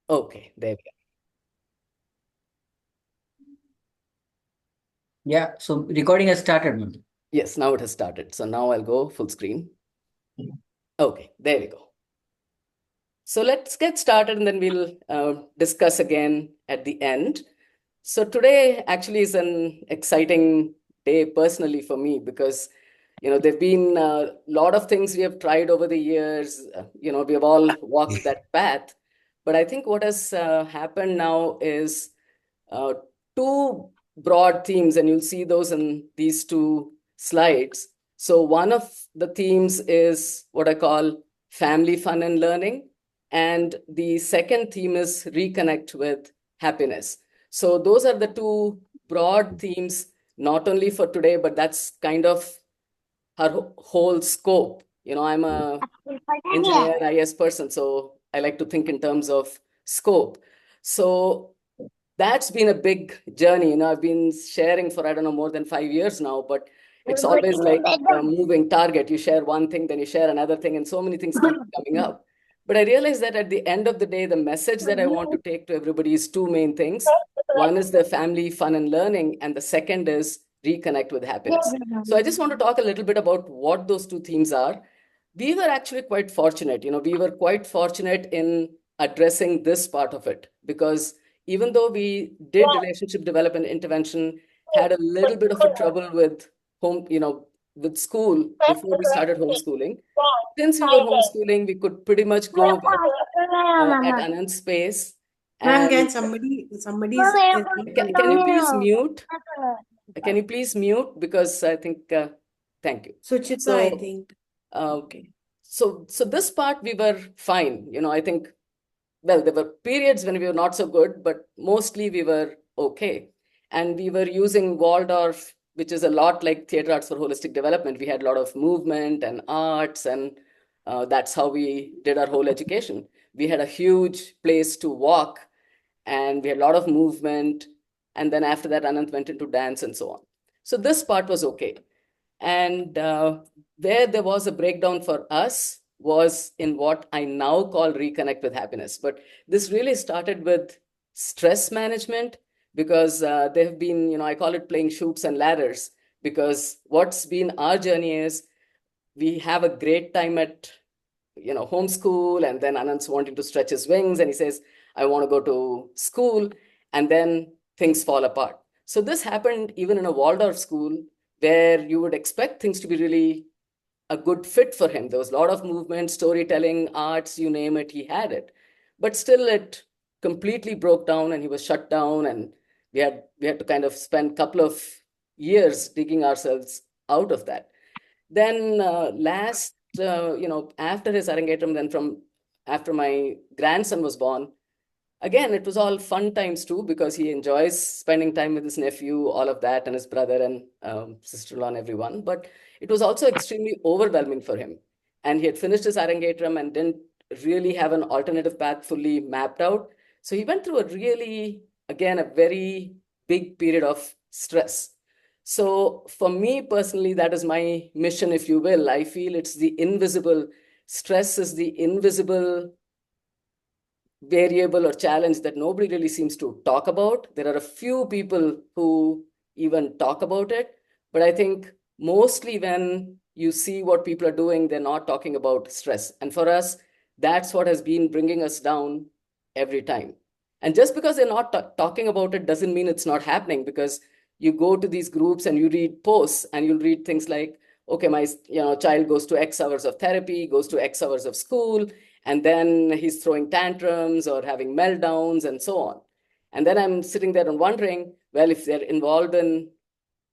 Okay, there we go. Yeah, so recording has started, ma'am. Yes, now it has started. So now I'll go full screen. Okay, there we go. So let's get started and then we'll discuss again at the end. So today actually is an exciting day personally for me because there've been a lot of things we have tried over the years. We have all walked that path, but I think what has happened now is uh, two broad themes, and you'll see those in these two slides. So one of the themes is what I call family fun and learning, and the second theme is reconnect with happiness. So those are the two broad themes, not only for today, but that's kind of her whole scope. I'm a engineer, IS person, so I like to think in terms of scope. So that's been a big journey. I've been sharing for, I don't know, more than 5 years now, but it's always like a moving target. You share one thing, then you share another thing, and so many things keep coming up. But I realized that at the end of the day, the message that I want to take to everybody is two main things. One is the family, fun, and learning, and the second is reconnect with happiness. So I just want to talk a little bit about what those two themes are. We were actually quite fortunate. We were quite fortunate in addressing this part of it because even though we did relationship development intervention, had a little bit of a trouble with with school before we started homeschooling. Since we were homeschooling, we could pretty much go with at Ananth's pace. Ma'am, And somebody's can you please mute? Can you please mute? Because I think, thank you. Suchita, I So, think. okay. So this part we were fine. I think, well, there were periods when we were not so good, but mostly we were okay. And we were using Waldorf, which is a lot like theater arts for holistic development. We had a lot of movement and arts, and that's how we did our whole education. We had a huge place to walk, and we had a lot of movement. And then after that, Ananth went into dance and so on. So this part was okay. And where there was a breakdown for us was in what I now call reconnect with happiness. But this really started with stress management because there have been, I call it playing shoots and ladders, because what's been our journey is we have a great time at homeschool, and then Anand's wanting to stretch his wings and he says, I want to go to school, and then things fall apart. So this happened even in a Waldorf school where you would expect things to be really a good fit for him. There was a lot of movement, storytelling, arts, you name it, he had it. But still it completely broke down and he was shut down, and we had to kind of spend a couple of years digging ourselves out of that. Then after his Arangetram, then from after my grandson was born, again, it was all fun times too, because he enjoys spending time with his nephew, all of that, and his brother and sister-in-law and everyone. But it was also extremely overwhelming for him. And he had finished his Arangetram and didn't really have an alternative path fully mapped out. So he went through a really, again, a very big period of stress. So for me personally, that is my mission, if you will. I feel it's the invisible stress is the invisible variable or challenge that nobody really seems to talk about. There are a few people who even talk about it, but I think mostly when you see what people are doing, they're not talking about stress. And for us, that's what has been bringing us down every time. And just because they're not talking about it doesn't mean it's not happening, because you go to these groups and you read posts and you'll read things like, okay, my child goes to X hours of therapy, goes to X hours of school, and then he's throwing tantrums or having meltdowns and so on. And then I'm sitting there and wondering, well, if they're involved in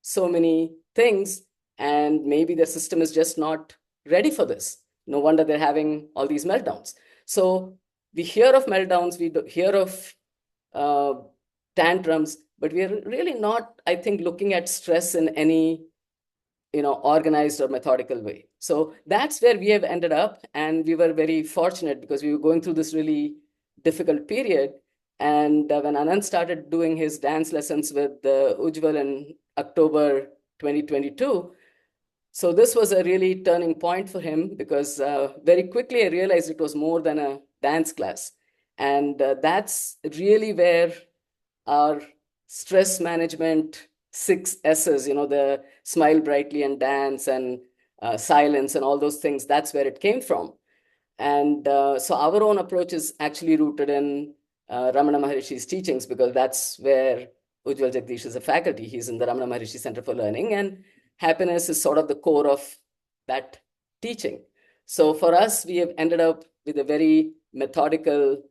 so many things and maybe their system is just not ready for this, no wonder they're having all these meltdowns. So we hear of meltdowns, we hear of uh, tantrums, but we're really not, I think, looking at stress in any organized or methodical way. So that's where we have ended up, and we were very fortunate because we were going through this really difficult period. And when Anand started doing his dance lessons with Ujjwal in October 2022, so this was a really turning point for him, because very quickly I realized it was more than a dance class. And that's really where our stress management 6 S's, the smile brightly and dance and silence and all those things, that's where it came from. And so our own approach is actually rooted in Ramana Maharishi's teachings, because that's where Ujjwal Jagdish is a faculty. He's in the Ramana Maharishi Center for Learning, and happiness is sort of the core of that teaching. So for us, we have ended up with a very methodical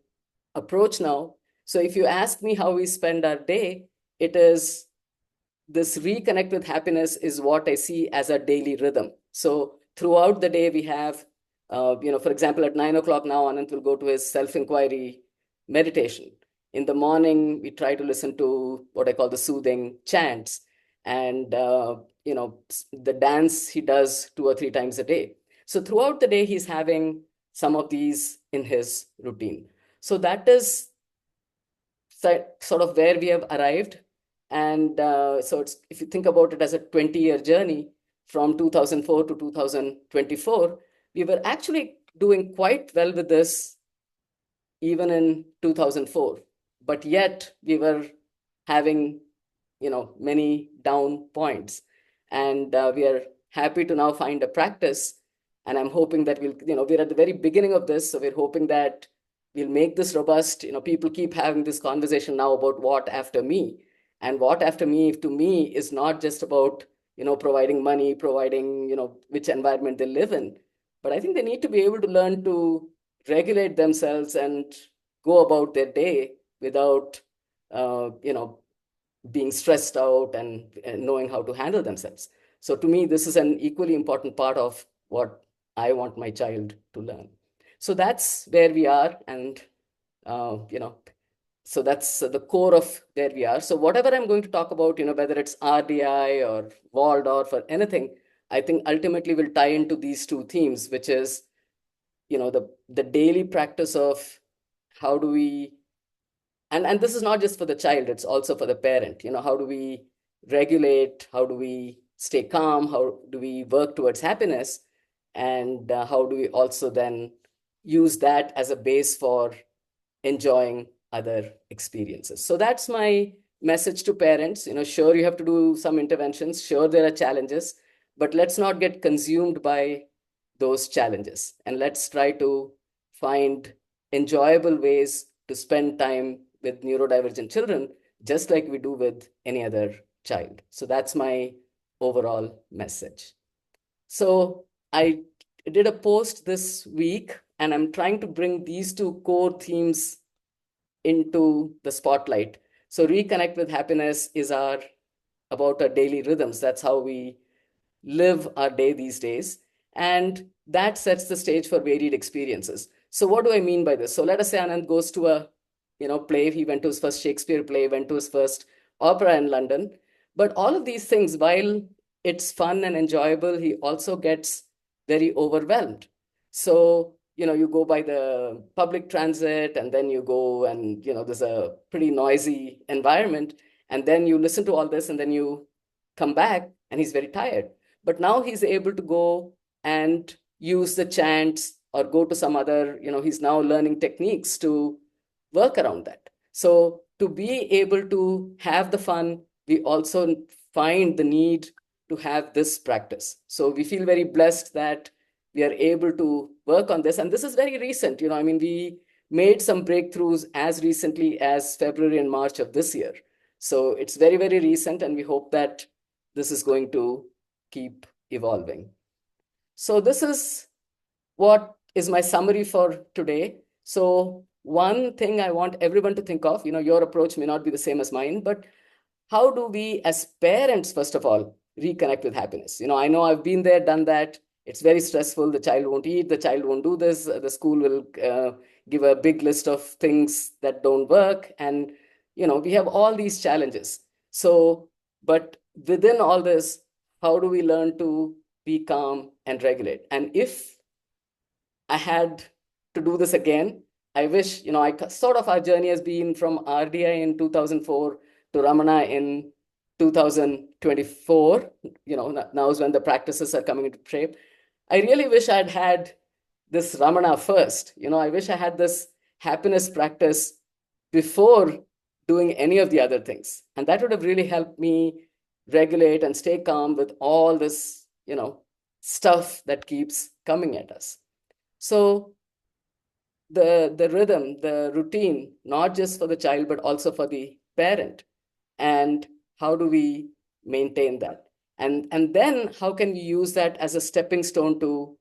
approach now. So if you ask me how we spend our day, it is this reconnect with happiness is what I see as a daily rhythm. So throughout the day, we have, for example, at 9 o'clock now, Ananth will go to his self-inquiry meditation. In the morning, we try to listen to what I call the soothing chants, and the dance he does 2 or 3 times a day. So throughout the day, he's having some of these in his routine. So that is sort of where we have arrived. And so if you think about it as a 20-year journey from 2004 to 2024, we were actually doing quite well with this even in 2004. But yet we were having, many down points. And we are happy to now find a practice. And I'm hoping that we're at the very beginning of this. So we're hoping that we'll make this robust. People keep having this conversation now about what after me. And what after me, to me, is not just about, providing money, providing, which environment they live in. But I think they need to be able to learn to regulate themselves and go about their day without, being stressed out and knowing how to handle themselves. So to me, this is an equally important part of what I want my child to learn. So that's where we are. And, so that's the core of where we are. So whatever I'm going to talk about, whether it's RDI or Waldorf or anything, I think ultimately will tie into these two themes, which is, the daily practice of how do we, and this is not just for the child, it's also for the parent. How do we regulate, how do we stay calm, how do we work towards happiness, and how do we also then use that as a base for enjoying other experiences. So that's my message to parents. Sure, you have to do some interventions, sure there are challenges, but let's not get consumed by those challenges, and let's try to find enjoyable ways to spend time with neurodivergent children, just like we do with any other child. So that's my overall message. So I did a post this week, and I'm trying to bring these two core themes into the spotlight. So reconnect with happiness is about our daily rhythms. That's how we live our day these days. And that sets the stage for varied experiences. So what do I mean by this? So let us say Ananth goes to a play. He went to his first Shakespeare play, went to his first opera in London. But all of these things, while it's fun and enjoyable, he also gets very overwhelmed. So, you go by the public transit, and then you go and, there's a pretty noisy environment. And then you listen to all this, and then you come back, and he's very tired. But now he's able to go and use the chants or go to some other, he's now learning techniques to work around that. So to be able to have the fun, we also find the need to have this practice. So we feel very blessed that we are able to work on this. And this is very recent. We made some breakthroughs as recently as February and March of this year. So it's very, very recent, and we hope that this is going to keep evolving. So this is what is my summary for today. So one thing I want everyone to think of, your approach may not be the same as mine, but how do we as parents, first of all, reconnect with happiness? I know I've been there, done that. It's very stressful. The child won't eat, the child won't do this, the school will give a big list of things that don't work. And, we have all these challenges. So, but within all this, how do we learn to be calm and regulate? And if I had to do this again, I wish, our journey has been from RDI in 2004 to Ramana in 2024. Now is when the practices are coming into shape. I really wish I'd had this Ramana first. I wish I had this happiness practice before doing any of the other things. And that would have really helped me regulate and stay calm with all this, stuff that keeps coming at us. So the rhythm, the routine, not just for the child, but also for the parent. And how do we maintain that? And then how can we use that as a stepping stone to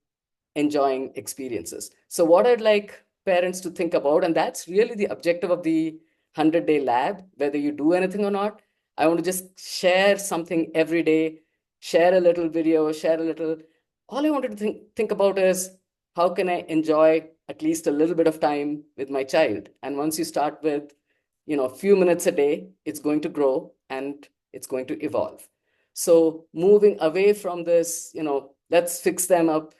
enjoying experiences? So what I'd like parents to think about, and that's really the objective of the 100-day lab, whether you do anything or not, I want to just share something every day, share a little video, share a little. All I wanted to think about is how can I enjoy at least a little bit of time with my child? And once you start with, a few minutes a day, it's going to grow and it's going to evolve. So moving away from this, let's fix them up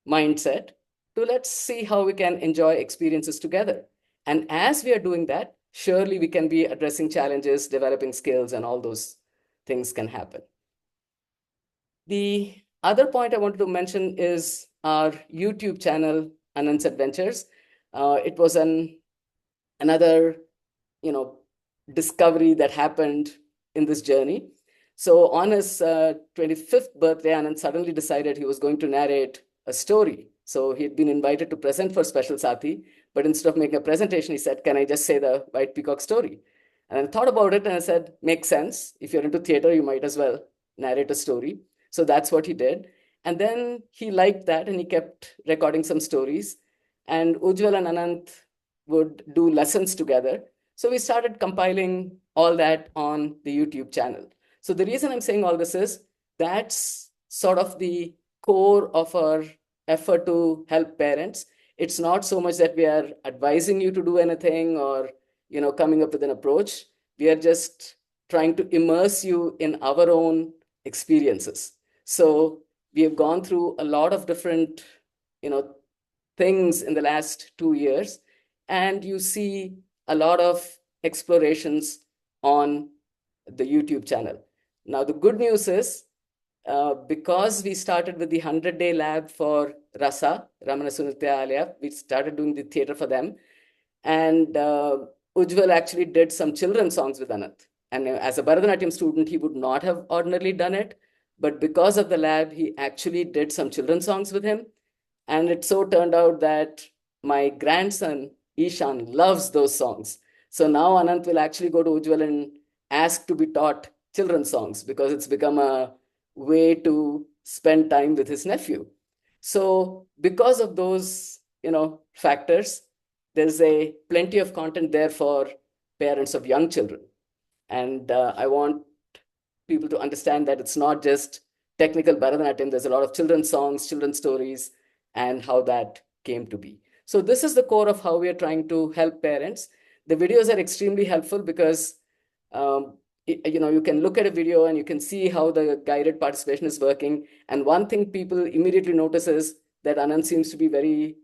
mindset to let's see how we can enjoy experiences together. And as we are doing that, surely we can be addressing challenges, developing skills, and all those things can happen. The other point I wanted to mention is our YouTube channel, Ananth's Adventures. It was another, discovery that happened in this journey. So on his 25th birthday, Ananth suddenly decided he was going to narrate a story. So he had been invited to present for Special Sati, but instead of making a presentation, he said, "Can I just say the White Peacock story?" And I thought about it and I said, makes sense. If you're into theater, you might as well narrate a story. So that's what he did. And then he liked that and he kept recording some stories. And Ujjwal and Ananth would do lessons together. So we started compiling all that on the YouTube channel. So the reason I'm saying all this is that's sort of the core of our effort to help parents. It's not so much that we are advising you to do anything or coming up with an approach. We are just trying to immerse you in our own experiences. So we have gone through a lot of different things in the last 2 years, and you see a lot of explorations on the YouTube channel. Now, the good news is, because we started with the 100-day lab for Rasa, Ramana Sunitya Alaya, we started doing the theater for them. And Ujjwal actually did some children's songs with Ananth. And as a Bharatanatyam student, he would not have ordinarily done it. But because of the lab, he actually did some children's songs with him. And it so turned out that my grandson, Ishan, loves those songs. So now Ananth will actually go to Ujjwal and ask to be taught children's songs because it's become a way to spend time with his nephew. So because of those, factors, there's a plenty of content there for parents of young children. And I want people to understand that it's not just technical Bharatanatyam. There's a lot of children's songs, children's stories, and how that came to be. So this is the core of how we are trying to help parents. The videos are extremely helpful because you can look at a video and you can see how the guided participation is working. And one thing people immediately notice is that Ananth seems to be very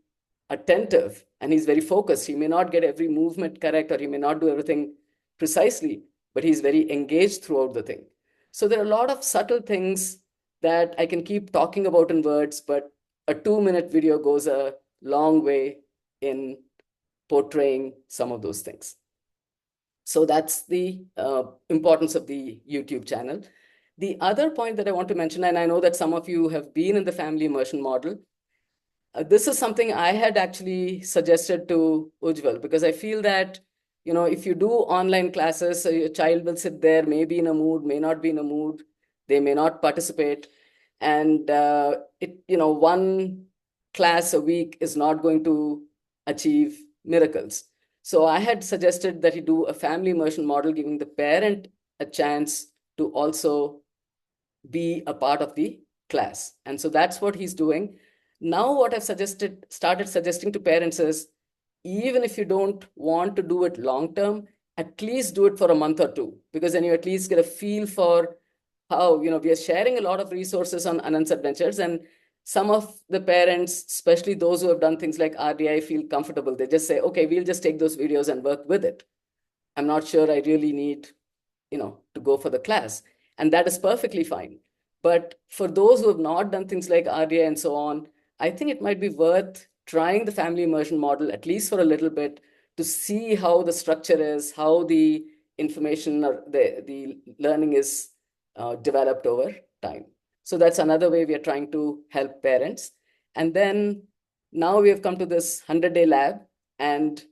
attentive and he's very focused. He may not get every movement correct or he may not do everything precisely, but he's very engaged throughout the thing. So there are a lot of subtle things that I can keep talking about in words, but a 2-minute video goes a long way in portraying some of those things. So that's the importance of the YouTube channel. The other point that I want to mention, and I know that some of you have been in the family immersion model, this is something I had actually suggested to Ujjwal because I feel that, if you do online classes, your child will sit there, may be in a mood, may not be in a mood, they may not participate. And one class a week is not going to achieve miracles. So I had suggested that he do a family immersion model, giving the parent a chance to also be a part of the class. And so that's what he's doing. Now, what I've started suggesting to parents is, even if you don't want to do it long term, at least do it for a month or two, because then you at least get a feel for how, we are sharing a lot of resources on Ananth's Adventures, and some of the parents, especially those who have done things like RDI, feel comfortable. They just say, okay, we'll just take those videos and work with it. I'm not sure I really need, to go for the class. And that is perfectly fine. But for those who have not done things like RDI and so on, I think it might be worth trying the family immersion model, at least for a little bit, to see how the structure is, how the information or the learning is developed over time. So that's another way we are trying to help parents. And then now we have come to this 100-day lab. And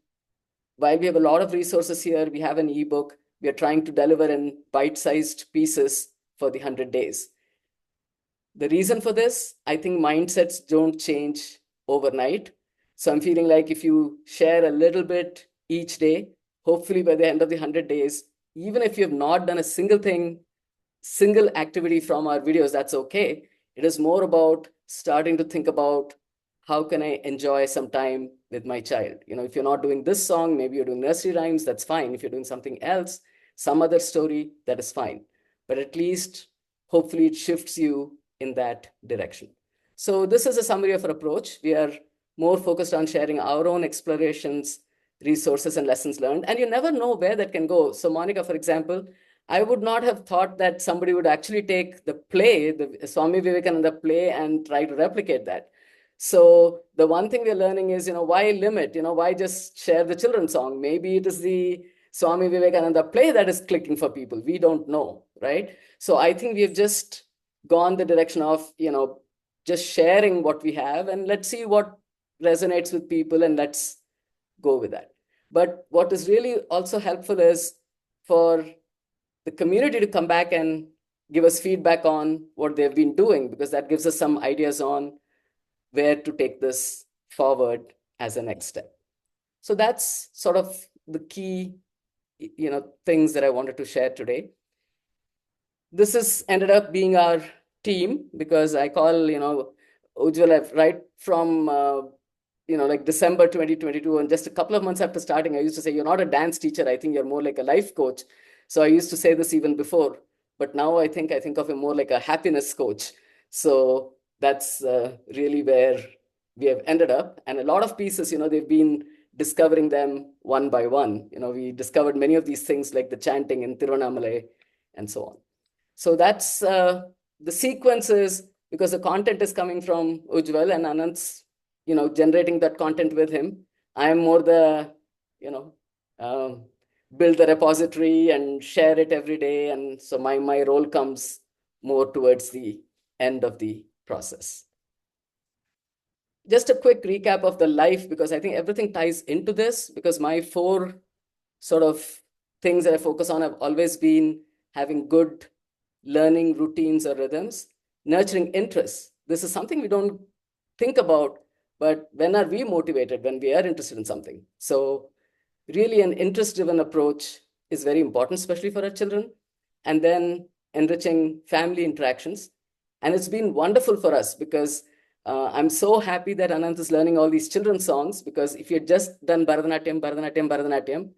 while we have a lot of resources here, we have an ebook, we are trying to deliver in bite-sized pieces for the 100 days. The reason for this, I think mindsets don't change overnight. So I'm feeling like if you share a little bit each day, hopefully by the end of the 100 days, even if you have not done a single activity from our videos, that's okay. It is more about starting to think about how can I enjoy some time with my child. If you're not doing this song, maybe you're doing nursery rhymes, that's fine. If you're doing something else, some other story, that is fine. But at least hopefully it shifts you in that direction. So this is a summary of our approach. We are more focused on sharing our own explorations, resources, and lessons learned. And you never know where that can go. So Monica, for example, I would not have thought that somebody would actually take the play, the Swami Vivekananda play, and try to replicate that. So the one thing we're learning is, why limit? Why just share the children's song? Maybe it is the Swami Vivekananda play that is clicking for people. We don't know, right? So I think we've just gone the direction of, just sharing what we have, and let's see what resonates with people, and let's go with that. But what is really also helpful is for the community to come back and give us feedback on what they've been doing, because that gives us some ideas on where to take this forward as a next step. So that's sort of the key, things that I wanted to share today. This has ended up being our team, because I call, Ujjwal right from, like December 2022, and just a couple of months after starting, I used to say, you're not a dance teacher. I think you're more like a life coach. So I used to say this even before, but now I think of him more like a happiness coach. So that's really where we have ended up. And a lot of pieces, they've been discovering them one by one. We discovered many of these things like the chanting in Tiruvannamalai and so on. So that's the sequences, because the content is coming from Ujjwal, and Ananth's, generating that content with him. I am more the, build the repository and share it every day. And so my role comes more towards the end of the process. Just a quick recap of the life, because I think everything ties into this, because my 4 sort of things that I focus on have always been having good learning routines or rhythms, nurturing interests. This is something we don't think about, but when are we motivated? When we are interested in something. So really an interest-driven approach is very important, especially for our children. And then enriching family interactions. And it's been wonderful for us, because I'm so happy that Ananth is learning all these children's songs, because if you had just done Bharatanatyam,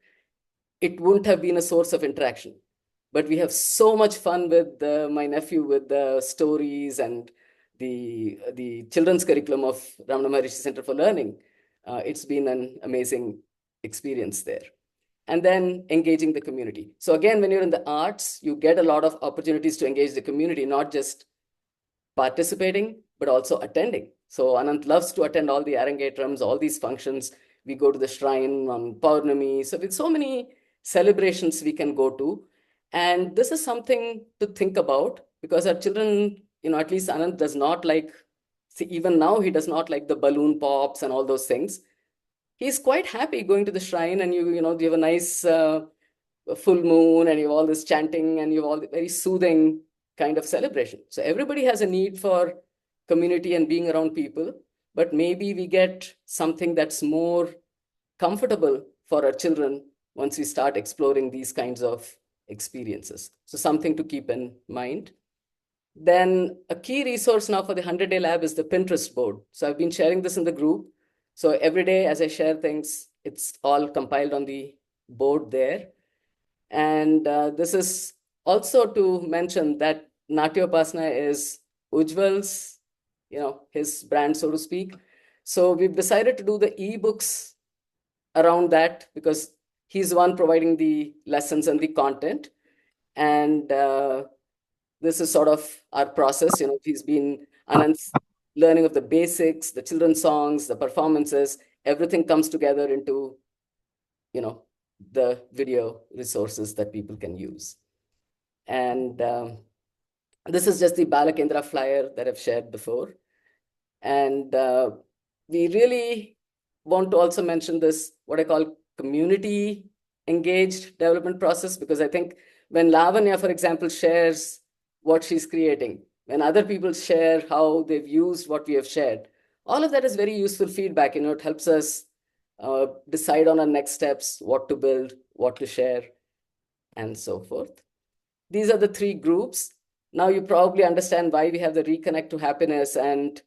it wouldn't have been a source of interaction. But we have so much fun with my nephew, with the stories and the children's curriculum of Ramana Maharishi Center for Learning. It's been an amazing experience there. And then engaging the community. So again, when you're in the arts, you get a lot of opportunities to engage the community, not just participating, but also attending. So Ananth loves to attend all the Arangetrams, all these functions. We go to the shrine on Paurnami. So with so many celebrations we can go to. And this is something to think about, because our children, at least Ananth does not like, see, even now he does not like the balloon pops and all those things. He's quite happy going to the shrine, and you have a nice full moon, and you have all this chanting, and you have all the very soothing kind of celebration. So everybody has a need for community and being around people, but maybe we get something that's more comfortable for our children once we start exploring these kinds of experiences. So something to keep in mind. Then a key resource now for the 100-day lab is the Pinterest board. So I've been sharing this in the group. So every day as I share things, it's all compiled on the board there. And this is also to mention that Natyopasana is Ujjwal's, his brand, so to speak. So we've decided to do the ebooks around that, because he's the one providing the lessons and the content. And this is sort of our process. He's been Ananth learning of the basics, the children's songs, the performances, everything comes together into, the video resources that people can use. And this is just the Bala Kendra flyer that I've shared before. And we really want to also mention this, what I call community engaged development process, because I think when Lavanya, for example, shares what she's creating, when other people share how they've used what we have shared, all of that is very useful feedback. It helps us decide on our next steps, what to build, what to share, and so forth. These are the three groups. Now you probably understand why we have the Reconnect to Happiness and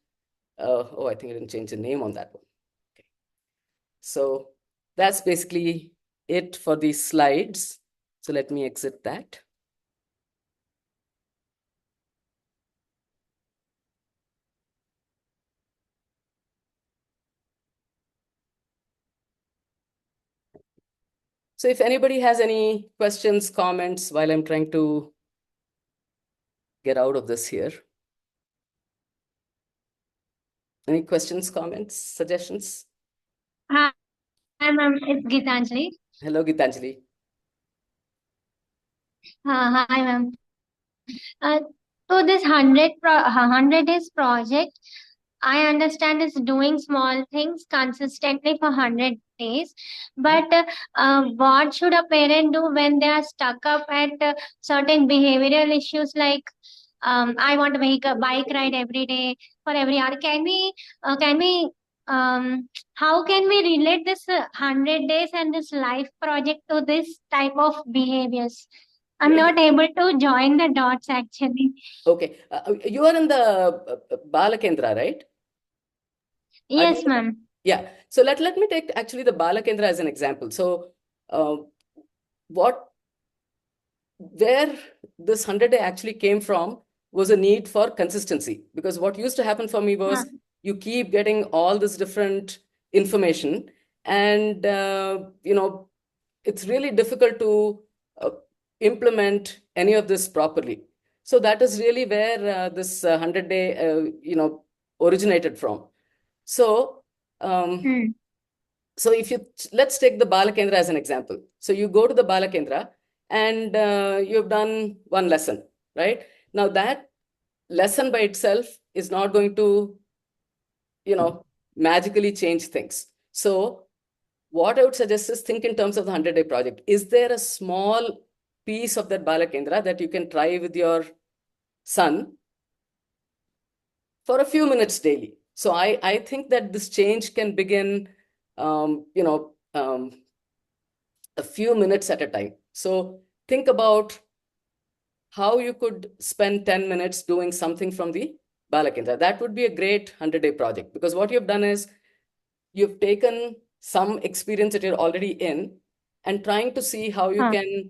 I think I didn't change the name on that one. Okay. So that's basically it for these slides. So let me exit that. So if anybody has any questions, comments while I'm trying to get out of this here. Any questions, comments, suggestions? Hi, ma'am. It's Gitanjali. Hello, Gitanjali. Hi, ma'am. Uh, so this 100 days project, I understand is doing small things consistently for 100 days. But what should a parent do when they are stuck up at certain behavioral issues like I want to make a bike ride every day for every hour? How can we relate this 100 days and this life project to this type of behaviors? I'm Yeah. not able to join the dots actually. Okay. You are in the Bala Kendra, right? Are you Yes, ma'am. Yeah. So let me take actually the Bala Kendra as an example. So where this 100-day actually came from was a need for consistency. Because what used to happen for me was you keep getting all this different information and, it's really difficult to implement any of this properly. So that is really where this 100-day, originated from. So, so if let's take the Bala Kendra as an example. So you go to the Bala Kendra and you've done one lesson, right? Now that lesson by itself is not going to, magically change things. So what I would suggest is think in terms of the 100-day project. Is there a small piece of that Bala Kendra that you can try with your son for a few minutes daily? So I think that this change can begin, a few minutes at a time. So think about how you could spend 10 minutes doing something from the Bala Kendra. That would be a great 100-day project, because what you've done is you've taken some experience that you're already in and trying to see how you can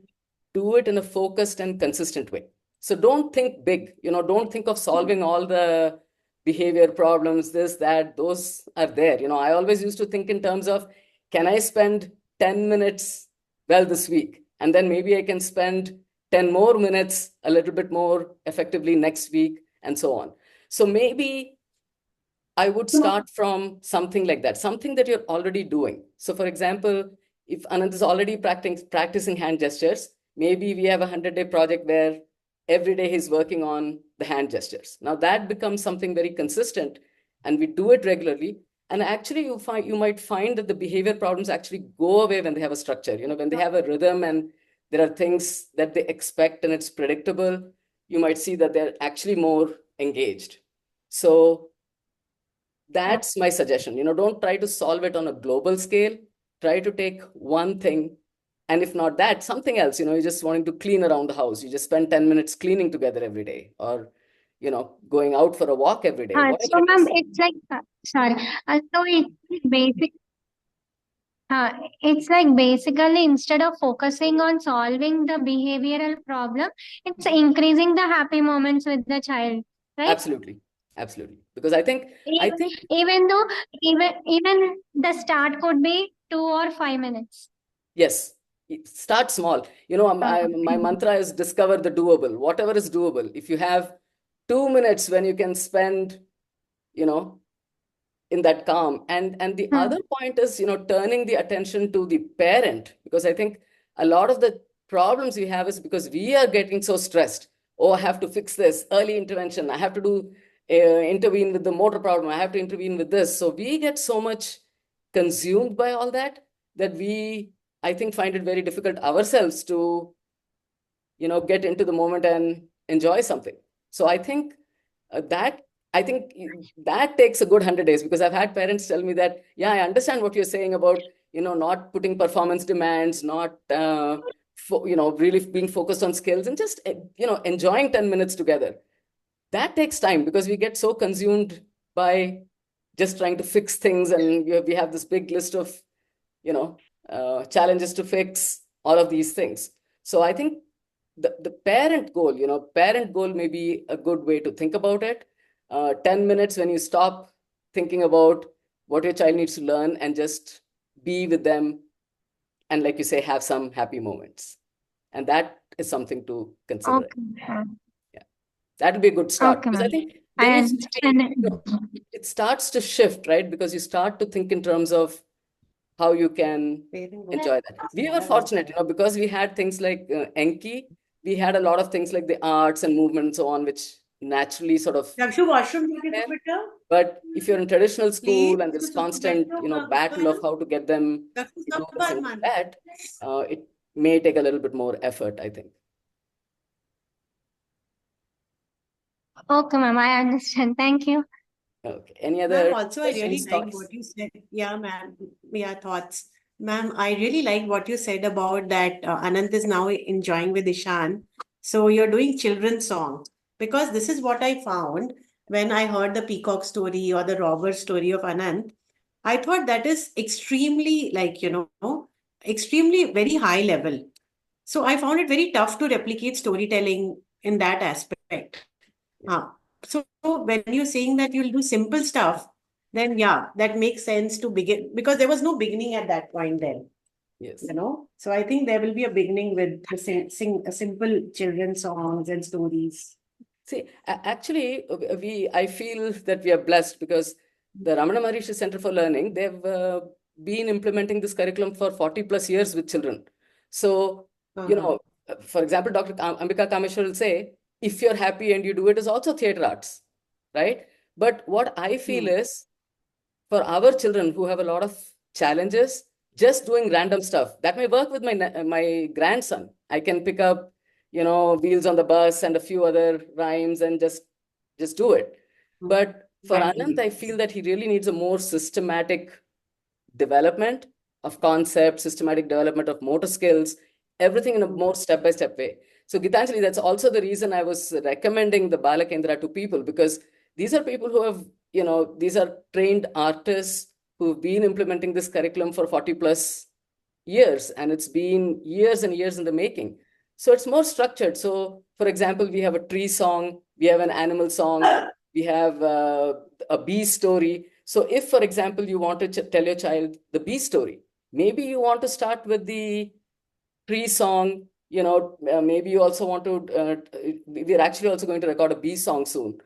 do it in a focused and consistent way. So don't think big, don't think of solving all the behavior problems, this, that, those are there. I always used to think in terms of, can I spend 10 minutes well this week? And then maybe I can spend 10 more minutes a little bit more effectively next week, and so on. So maybe I would start from something like that, something that you're already doing. So for example, if Ananth is already practicing hand gestures, maybe we have a 100-day project where every day he's working on the hand gestures. Now that becomes something very consistent and we do it regularly. And actually you might find that the behavior problems actually go away when they have a structure, when they have a rhythm and there are things that they expect and it's predictable, you might see that they're actually more engaged. So that's my suggestion. Don't try to solve it on a global scale. Try to take one thing, and if not that, something else. You're just wanting to clean around the house. You just spend 10 minutes cleaning together every day, or going out for a walk every day, whatever So, it ma'am, is. it's like sorry. So it's like basically instead of focusing on solving the behavioral problem, it's increasing the happy moments with the child, right? Absolutely, absolutely. Because I think Even though even the start could be 2 or 5 minutes. yes, start small. My mantra is discover the doable. Whatever is doable. If you have 2 minutes when you can spend in that calm. And the other point is, turning the attention to the parent, because I think a lot of the problems we have is because we are getting so stressed. Oh, I have to fix this, early intervention. I have to do intervene with the motor problem. I have to intervene with this. So we get so much consumed by all that we, I think, find it very difficult ourselves to, get into the moment and enjoy something. So that I think that takes a good 100 days, because I've had parents tell me that, yeah, I understand what you're saying about, not putting performance demands, not, really being focused on skills and just, enjoying 10 minutes together. That takes time because we get so consumed by just trying to fix things. And we have this big list of, challenges to fix, all of these things. So I think the parent goal may be a good way to think about it. 10 minutes when you stop thinking about what your child needs to learn and just be with them. And like you say, have some happy moments. And that is something to consider. Okay, ma'am. Yeah, that would be a good start. Okay, Because I ma'am. think I then understand it. it starts to shift, right? Because you start to think in terms of how you can enjoy that. We were fortunate, because we had things like Enki. We had a lot of things like the arts and movement and so on, which naturally sort of. Dakshu, washroom जाके there. तो बेटा But if you're in traditional school and please this कुछ constant, बैठो कागज battle पर of how to get them दाक्षु to do सब this बात and do मान that, it may take a little bit more effort, I think. Okay, ma'am. I understand. Thank you. Okay. Any Ma'am, other also I really questions, like thoughts? what you said. Yeah, ma'am. Yeah, thoughts. Ma'am, I really like what you said about that Ananth is now enjoying with Ishan. So you're doing children's song because this is what I found when I heard the peacock story or the robber story of Ananth. I thought that is extremely extremely very high level. So I found it very tough to replicate storytelling in that aspect. So when you're saying that you'll do simple stuff, then yeah, that makes sense to begin because there was no beginning at that point then, Yes. So I think there will be a beginning with the sing a simple children's songs and stories. See, actually, I feel that we are blessed because the Ramana Maharishi Center for Learning, they've been implementing this curriculum for 40 plus years with children. So, for example, Dr. Ambika Kameshwar will say, if you're happy and you do it is also theater arts, right? But what I feel is, for our children who have a lot of challenges, just doing random stuff, that may work with my grandson. I can pick up, wheels on the bus and a few other rhymes and just do it. But for Ananth, I feel that he really needs a more systematic development of concepts, systematic development of motor skills, everything in a more step-by-step way. So Gitanjali, that's also the reason I was recommending the Bala Kendra to people, because these are people who have, these are trained artists who've been implementing this curriculum for 40 plus years, and it's been years and years in the making. So it's more structured. So for example, we have a tree song, we have an animal song, we have a bee story. So if, for example, you want to tell your child the bee story, maybe you want to start with the tree song, maybe you also want to, we're actually also going to record a bee song soon.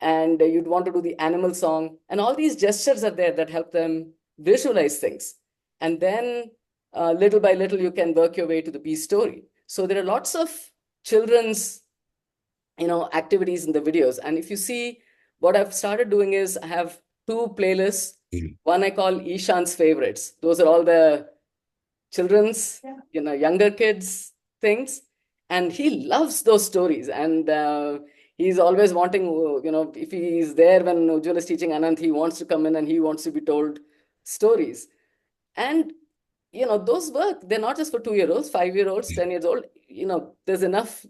And you'd want to do the animal song. And all these gestures are there that help them visualize things. And then little by little, you can work your way to the bee story. So there are lots of children's, activities in the videos. And if you see, what I've started doing is I have two playlists. One I call Ishan's favorites. Those are all the children's, younger kids things. And he loves those stories. And he's always wanting, if he's there when Ujjwal is teaching Ananth, he wants to come in and he wants to be told stories. And, those work. They're not just for 2-year-olds, 5-year-olds, 10 years old. There's enough.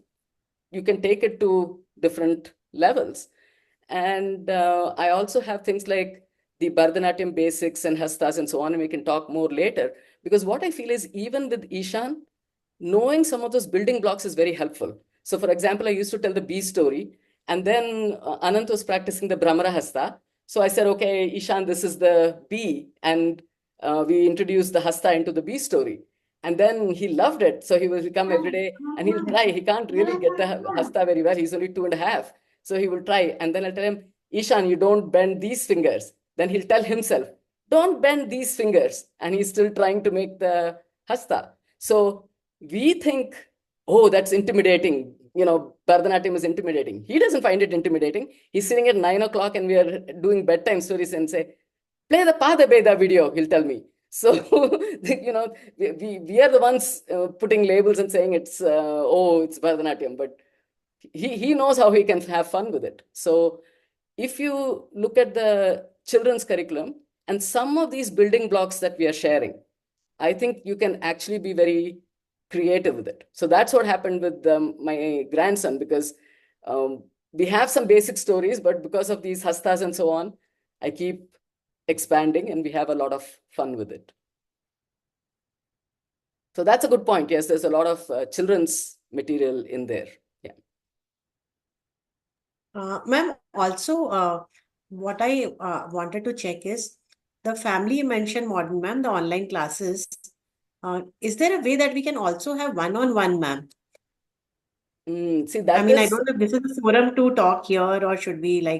You can take it to different levels. And I also have things like the Bharatanatyam basics and hastas and so on, and we can talk more later. Because what I feel is, even with Ishan, knowing some of those building blocks is very helpful. So for example, I used to tell the bee story, and then Ananth was practicing the Brahmara Hasta. So I said, okay, Ishan, this is the bee. And we introduced the Hasta into the bee story. And then he loved it. So he will come every day and he'll try. He can't really get the Hasta very well. He's only 2.5. So he will try. And then I'll tell him, Ishan, you don't bend these fingers. Then he'll tell himself, don't bend these fingers. And he's still trying to make the hasta. So we think, oh, that's intimidating. Bharatanatyam is intimidating. He doesn't find it intimidating. He's sitting at 9 o'clock and we are doing bedtime stories and say, play the Pada Beda video, he'll tell me. So, we are the ones putting labels and saying it's, it's Bharatanatyam, but he knows how he can have fun with it. So if you look at the children's curriculum and some of these building blocks that we are sharing, I think you can actually be very creative with it. So that's what happened with my grandson, because we have some basic stories, but because of these hastas and so on, I keep expanding and we have a lot of fun with it. So that's a good point. Yes, there's a lot of children's material in there. Yeah. Ma'am, also, what I wanted to check is the family you mentioned, modern ma'am, the online classes. Is there a way that we can also have one-on-one, ma'am? See, I that mean, I is, don't know if this is a forum to talk here, or should we yeah.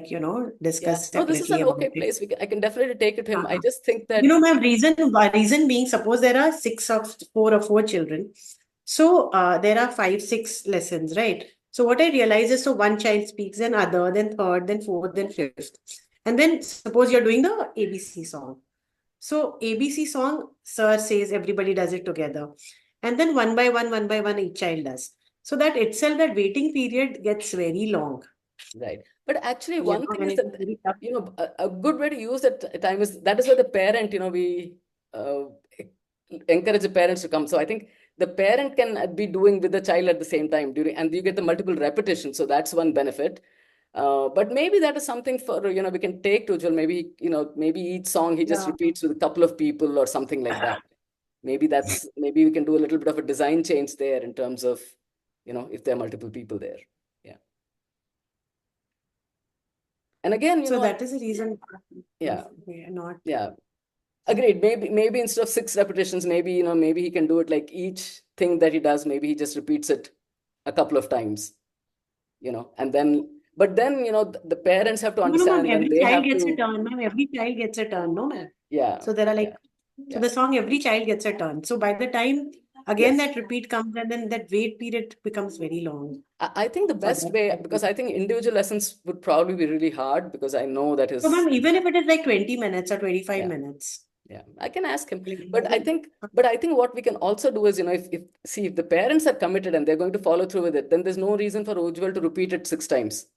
discuss No, this is separately an about okay it? place. I can definitely take it to him. I Uh-huh. just think that, Ma'am, reason being, suppose there are four or four children. So there are 5, 6 lessons, right? So what I realize is, so one child speaks, then other, then third, then fourth, then fifth. And then suppose you're doing the ABC song. So ABC song, sir says everybody does it together. And then one by one, each child does. So that itself, that waiting period gets very long. right. But actually, You one know, thing and is it's that, very tough. a good way to use that time is, that is where the parent, we uh, encourage the parents to come. So I think the parent can be doing with the child at the same time and you get the multiple repetitions. So that's one benefit. But maybe that is something for, we can take to Ujjwal. Maybe, maybe each song he just Yeah. repeats with a couple of people or something like that. Maybe we can do a little bit of a design change there in terms of, if there are multiple people there. Yeah. And again, So that is the reason yeah, we are not. yeah. Agreed. Maybe instead of 6 repetitions, maybe, maybe he can do it like each thing that he does, maybe he just repeats it a couple of times, and then, but then, the parents have to No, ma'am, understand and every they child have gets a to, turn, ma'am. Every child gets a turn, no, ma'am. yeah, So there are yeah, so yeah. the song, every child gets a turn. So by the time again Yes. that repeat comes, and then that wait period becomes very long I think the for best that way, child. because I think individual lessons would probably be really hard, because I know that So, is, ma'am, even if it is like 20 minutes or 25 yeah. minutes. Yeah, I can ask him. Like, But I think what we can also do is, if the parents are committed and they're going to follow through with it, then there's no reason for Ujjwal to repeat it 6 times.